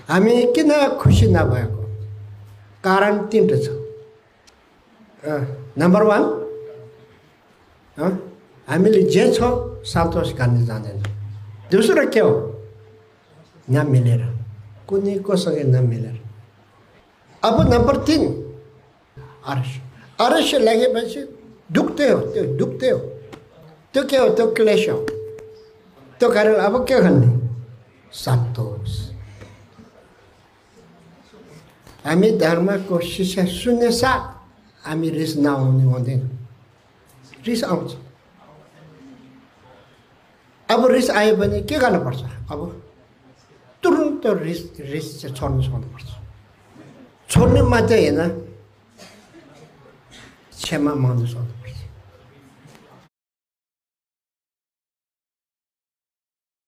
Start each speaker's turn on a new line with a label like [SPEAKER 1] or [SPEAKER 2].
[SPEAKER 1] हामी किन खुसी नभएको कारण तीनटा छ। नम्बर 1 हामीले जे छ सन्तोष गर्न जान्दैन। दोस्रो के हो नमिलेर कुनै कोसँग नमिलेर। अब नम्बर 3 अरस लागेपछि दुख्दै हो त्यो दुख्दै हो त्यो के हो त्यो क्लेश हो त्यो कारण अब के गर्ने सन्तोष। हामी धर्मको शिक्षा सुन्ने साथ हामी रिस नआउने हुँदैन। रिस आउँछ। अब रिस आयो भने के गर्नुपर्छ अब तुरुन्त रिस चाहिँ छोड्नुपर्छ। छोड्ने मात्रै होइन क्षमा माग्नु सक्छ।